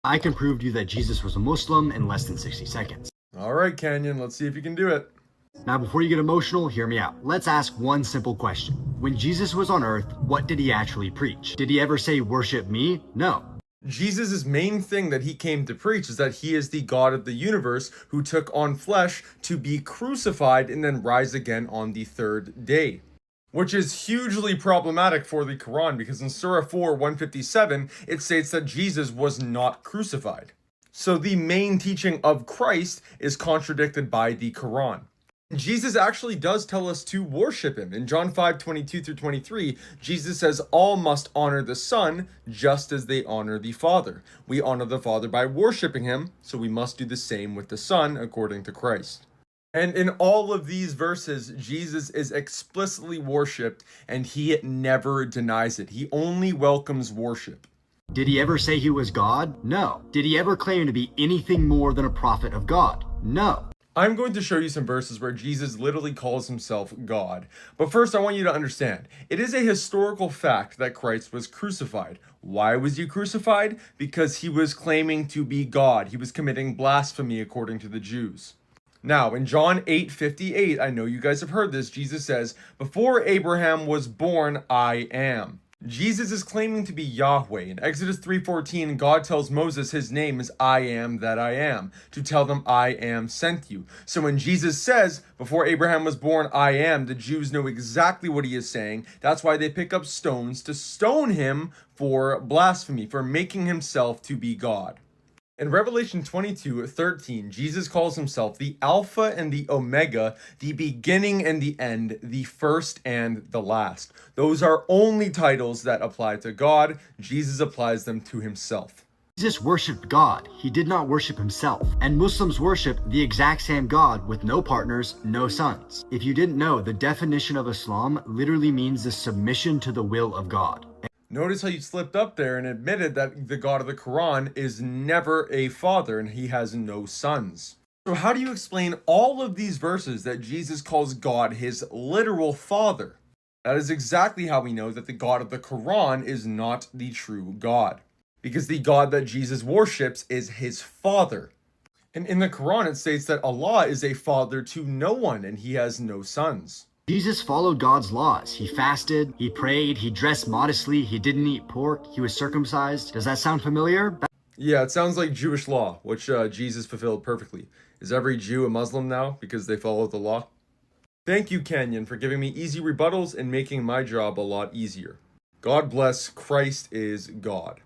I can prove to you that Jesus was a Muslim in less than 60 seconds. All right, Canyon, let's see if you can do it. Now, before you get emotional, hear me out. Let's ask one simple question. When Jesus was on earth, what did he actually preach? Did he ever say, worship me? No. Jesus' main thing that he came to preach is that he is the God of the universe who took on flesh to be crucified and then rise again on the third day. Which is hugely problematic for the Quran, because in Surah 4, 157, it states that Jesus was not crucified. So the main teaching of Christ is contradicted by the Quran. Jesus actually does tell us to worship him. In John 5:22 through 23, Jesus says all must honor the Son just as they honor the Father. We honor the Father by worshiping him, so we must do the same with the Son according to Christ. And in all of these verses, Jesus is explicitly worshipped, and he never denies it. He only welcomes worship. Did he ever say he was God? No. Did he ever claim to be anything more than a prophet of God? No. I'm going to show you some verses where Jesus literally calls himself God. But first, I want you to understand, it is a historical fact that Christ was crucified. Why was he crucified? Because he was claiming to be God. He was committing blasphemy according to the Jews. Now, in John 8:58, I know you guys have heard this, Jesus says, before Abraham was born, I am. Jesus is claiming to be Yahweh. In Exodus 3:14, God tells Moses his name is I am that I am, to tell them I am sent you. So when Jesus says, before Abraham was born, I am, the Jews know exactly what he is saying. That's why they pick up stones to stone him for blasphemy, for making himself to be God. In Revelation 22:13, Jesus calls himself the Alpha and the Omega, the beginning and the end, the first and the last. Those are only titles that apply to God. Jesus applies them to himself. Jesus worshipped God. He did not worship himself. And Muslims worship the exact same God with no partners, no sons. If you didn't know, the definition of Islam literally means the submission to the will of God. Notice how you slipped up there and admitted that the God of the Quran is never a father and he has no sons. So how do you explain all of these verses that Jesus calls God his literal father? That is exactly how we know that the God of the Quran is not the true God. Because the God that Jesus worships is his father. And in the Quran it states that Allah is a father to no one and he has no sons. Jesus followed God's laws. He fasted, he prayed, he dressed modestly, he didn't eat pork, he was circumcised. Does that sound familiar? Yeah, it sounds like Jewish law, which Jesus fulfilled perfectly. Is every Jew a Muslim now because they follow the law? Thank you, Kenyon, for giving me easy rebuttals and making my job a lot easier. God bless. Christ is God.